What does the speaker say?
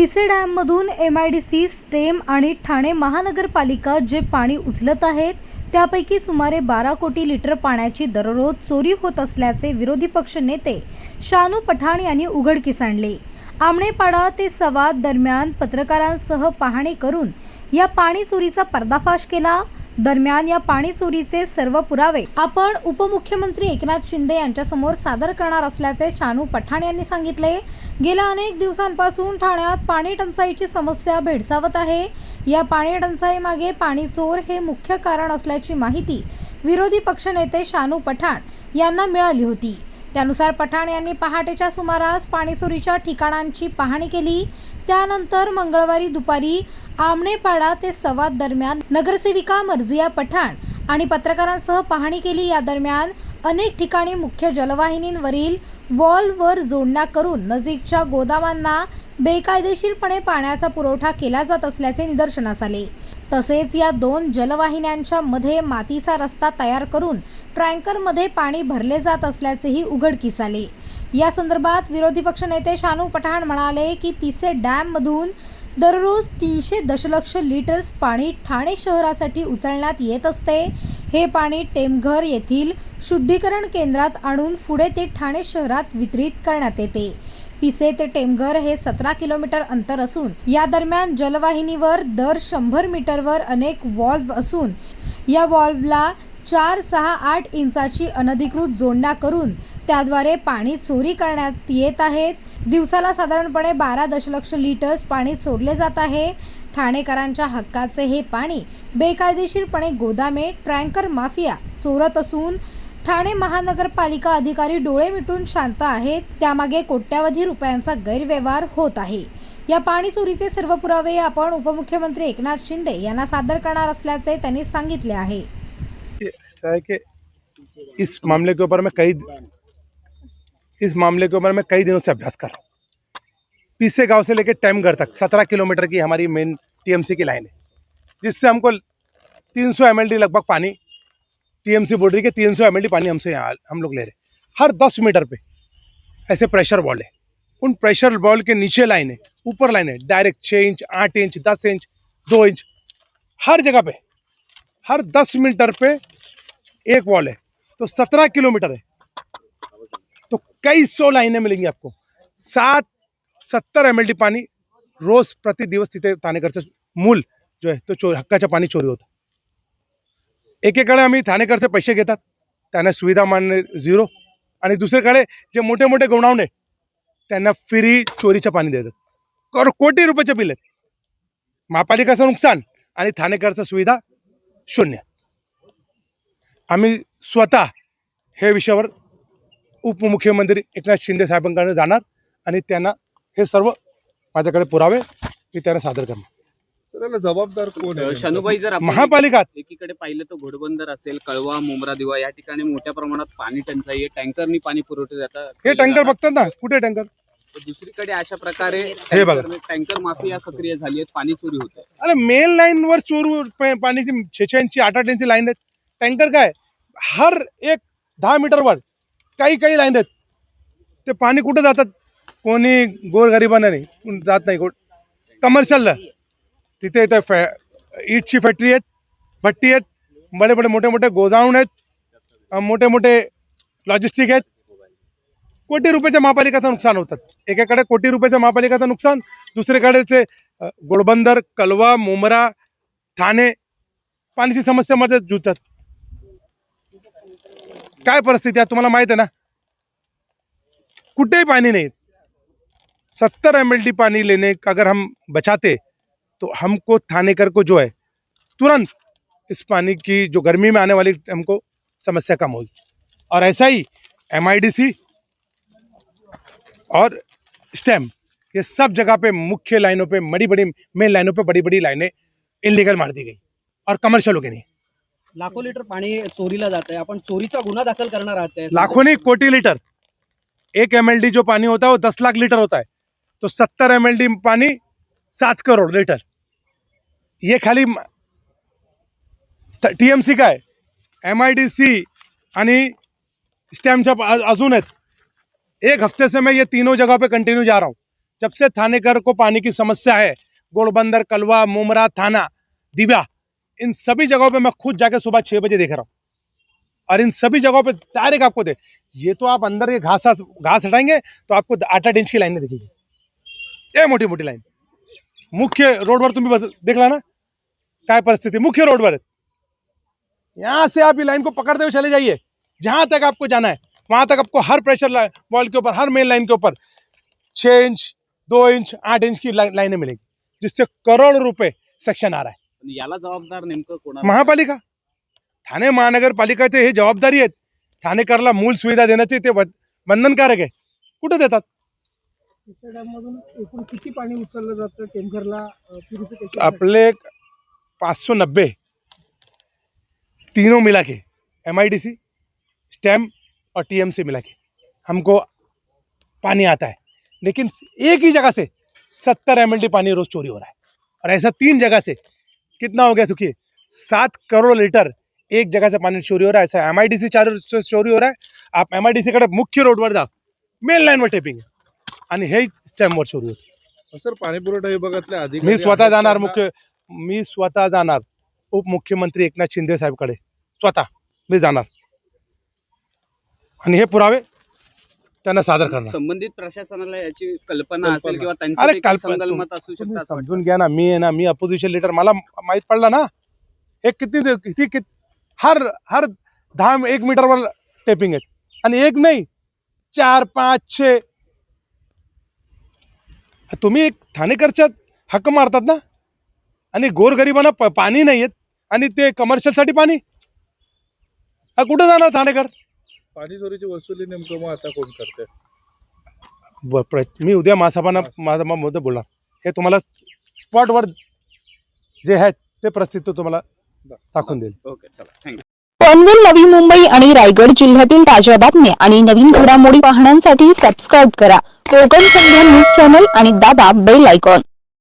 पिसे डॅममधून MIDC, stem आणि ठाणे महानगरपालिका जे पाणी उचलत आहेत त्यापैकी सुमारे 12 कोटी लिटर पाण्याची दररोज चोरी होत असल्याचे विरोधी पक्ष नेते शानू पठाण यांनी उघडकीस आणले। आमणेपाडा ते सवाद दरम्यान पत्रकारांसह पाहणी करून या पाणी चोरीचा पर्दाफाश केला। दरम्यान या पाणी चोरीचे सर्व पुरावे आपण उपमुख्यमंत्री एकनाथ शिंदे यांच्यासमोर सादर करणार असल्याचे शानू पठाण यांनी सांगितले। गेल्या अनेक दिवसांपासून ठाण्यात पाणी टंचाईची समस्या भेडसावत आहे। या पाणी टंचाईमागे पाणी चोर हे मुख्य कारण असल्याची माहिती विरोधी पक्षनेते शानू पठाण यांना मिळाली होती। त्यानुसार पठाण यांनी पहाटेच्या सुमारास पाणी चोरीच्या ठिकाणांची पाहणी केली। त्यानंतर मंगळवारी दुपारी आमणेपाडा ते सवाद दरम्यान नगरसेविका मर्जिया पठाण आणि पत्रकारांसह पाहणी केली। या दरम्यान अनेक ठिकाणी मुख्य जलवाहिनींवरील वॉल्ववर जोडण्या करून नजीकच्या गोदामांना बेकायदेशीरपणे पाण्याचा पुरवठा केला जात असल्याचे निदर्शनास आले। तसेच या दोन जलवाहिन्यांच्या मध्ये मातीचा रस्ता तयार करून टँकरमध्ये पाणी भरले जात असल्याचेही उघडकीस आले। या संदर्भात विरोधी पक्षनेते शानू पठाण म्हणाले की पिसे डॅममधून दररोज 300 दशलक्ष लिटर्स पाणी ठाणे शहरासाठी उचलण्यात येत असते। हे पाणी टेमघर येथील शुद्धीकरण केंद्रात आणून पुढे ते ठाणे शहरात वितरित करण्यात येते। पिसे ते टेमघर हे 17 किलोमीटर अंतर असून या दरम्यान जलवाहिनीवर दर 100 मीटरवर अनेक वॉल्व असून या वॉल्वला 4, 6, 8 इंचाची अनधिकृत जोडण्या करून त्याद्वारे पाणी चोरी करण्यात येत आहेत। दिवसाला साधारणपणे 12 दशलक्ष लिटर्स पाणी चोरले जात आहे। ठाणेकरांच्या हक्काचे हे पाणी बेकायदेशीरपणे गोदामे, टँकर माफिया चोरत असून ठाणे महानगरपालिका अधिकारी डोळे मिटून शांत आहेत। त्यामागे कोट्यावधी रुपयांचा गैरव्यवहार होत आहे। या पाणी चोरीचे सर्व पुरावे आपण उपमुख्यमंत्री एकनाथ शिंदे यांना सादर करणार असल्याचे त्यांनी सांगितले आहे। इस मामले के ऊपर मैं कई दिनों से अभ्यास कर रहा हूँ। पीसे गांव से लेकर टेमघर तक 17 किलोमीटर की हमारी मेन TMC की लाइन है, जिससे हमको 300 mld लगभग पानी TMC बोल रही है कि 300 mld पानी हमसे यहाँ हम लोग ले रहे हैं। हर 10 मीटर पे ऐसे प्रेशर बॉल है। उन प्रेशर बॉल के नीचे लाइन है, ऊपर लाइन है, direct 6 inch, 8 inch, 10 inch, 2 inch, हर जगह पे हर 10 मीटर पे एक वॉल है। तो 17 किलोमीटर है, तो कई 100 लाइनें मिलेंगी आपको। 70 mld पाणी रोज प्रति दिवस तिथे ठाणेकरचं मूल जो आहे तो हक्काचं पाणी चोरी होतं। एकीकडे आम्ही ठाणेकरचे पैसे घेतात, त्यांना सुविधा मानणे झिरो, आणि दुसरीकडे जे मोठे मोठे गोडाऊन आहे त्यांना फ्री चोरीचं पाणी देतात। कोटी रुपयाचे बिल आहेत। महापालिकाचं नुकसान आणि ठाणेकरचं सुविधा शून्य। आम्ही स्वतः हे विषयावर उपमुख्यमंत्री एकनाथ शिंदे साहेबांकडे जाणार आणि त्यांना हे सर्व माझ्याकडे पुरावे मी त्यांना सादर करणार। त्याला जबाबदार कोण आहे? शानूबाई, जर आपण महापालिका एकीकडे पाहिलं तर घोडबंदर असेल, कळवा, मुंब्रा, दिवा या ठिकाणी मोठ्या प्रमाणात पाणी टंचाई आहे। टँकरनी पाणी पुरवठे जातात। हे टँकर बघतात ना, कुठे टँकर? दुसरीकडे अशा प्रकारे हे बघा, टँकर माफिया सक्रिय झाली आहेत, पाणी चोरी होते। अरे मेन लाईन वर पाण्याची 6 इंची 8 इंची लाईन आहेत। टँकर काय हर एक 10 मीटरवर काही लाईन आहेत। ते पाणी कुठे जातात? कोणी गोरगरिबांना नाही जात नाही। कमर्शियल तिथे ईटची फॅक्टरी आहेत, भट्टी आहेत, मोठे मोठे गोदाऊन आहेत, मोठे मोठे लॉजिस्टिक आहेत। कोटी रुपयाच्या महापालिकाचं नुकसान होतात। एकेकडे कोटी रुपयाचं महापालिकाचं नुकसान, दुसरीकडे ते घोडबंदर, कलवा, मुंब्रा, ठाणे पाण्याची समस्यामध्ये जुळतात। काय परिस्थिती आहे तुम्हाला माहित आहे ना? कुठेही पानी नहीं। 70 mld पानी लेने का अगर हम बचाते तो हमको ठाणेकर को जो है तुरंत इस पानी की जो गर्मी में आने वाली हमको समस्या कम होगी। और ऐसा ही MIDC और स्टेम ये सब जगह पे मुख्य लाइनों पे बड़ी मेन लाइनों पे बड़ी लाइनें इनलीगल मार दी गई और कमर्शियल हो गई नहीं। लाखों लिटर पाणी चोरीला जात आहे। आपण चोरीचा गुन्हा दाखल करणार आहात? लाखों नहीं, कोटी लिटर। 1 mld जो पानी होता है वो 10 लाख लीटर होता है, तो 70 mld पानी 7 करोड़ लीटर। ये खाली TMC का है। MIDC आणि स्टॅम्पच्या अजून आहेत। एक हफ्ते से मैं ये तीनों जगह पे कंटिन्यू जा रहा हूँ। जब से थानेकर को पानी की समस्या है, गोड़बंदर, कलवा, मुमरा, थाना, दिव्या, इन सभी जगहों पे मैं खुद जाके सुबह 6 बजे देख रहा हूँ और इन सभी जगहों पे डायरेक्ट आपको दे, ये तो आप अंदर ये घास हटाएंगे तो आपको 8-8 इंच की लाइनें दिखेगी, ये मोठी मोठी लाइन. मुख्य रोडवर तुम्ही बस देखला ना काय परिस्थिती, मुख्य रोडवर है. यहाँ से आप ये लाइन को पकड़ते हुए चले जाइए, जहां तक आपको जाना है वहां तक आपको हर प्रेशर वॉल के ऊपर, हर मेन लाइन के ऊपर 6 इंच, 2 इंच, 8 इंच की लाइनें मिलेगी, जिससे करोड़ रुपए सेक्शन आ रहा है. पण याला जबाबदार नेमकं कोणाला? महापालिका, ठाणे महानगरपालिकाचे हे जबाबदारी आहेत. ठाणेकरला मूल सुविधा देण्याचे ते बंधनकारक आहे. कुठे देतात? पिसे डॅम मधून एकूण किती पाणी उचललं जातं टेमघरला प्युरिफिकेशन? आपले 590 तीनों मिला के, MIDC, स्टेम और TMC मिला के हमको पानी आता है, लेकिन एक ही जगह से 70 MLD पानी रोज चोरी हो रहा है. और ऐसा 3 जगह से कितना हो गया, सुखिए 7 करोड़ लीटर एक जगह से पानी चोरी हो रहा है. ऐसा MIDC से चोरी हो रहा है. आप MIDC कडे मुख्य रोडवर जा, मेन लाईनवर टेपिंग आहे आणि हे स्टेमवर चोरी होते. सर पाणी पुरवठा विभागातले अधिकारी मी स्वतः आहेत जाणार त्यांना- मी स्वतः जाणार उपमुख्यमंत्री एकनाथ शिंदे साहेबकडे, स्वतः मी जाणार आणि हे पुरावे त्यांना सादर करणार. संबंधित प्रशासनाला याची कल्पना असेल किंवा अरे त्यांचे कल्पना संगनमत असू तुम्ही शकतात. समजून घ्या ना, मी अपोजिशन लीडर, मला माहित पडला ना हे किती हर 1 मीटरवर टेपिंग आहेत आणि एक नाही 4, 5, 6. तुम्ही ठाणेकरच्या हक्क मारतात ना, आणि गोरगरिबांना पाणी नाही येत आणि ते कमर्शियलसाठी पाणी, कुठं जाणार ठाणेकर? पाणी चोरीची वसुली नेमकं मग आता कोण करते? मी उद्या माझा मुद्दा बोलणार, हे तुम्हाला स्पॉटवर जे आहे ते परिस्थिती तुम्हाला दाखवून देईल. ओके, चला, थँक्यू. पनवेल, नवी मुंबई आणि रायगड जिल्ह्यातील ताज्या बातम्या आणि नवीन घडामोडी पाहण्यासाठी सबस्क्राईब करा कोकण संध्या न्यूज चॅनल आणि दाबा बेल आयकॉन.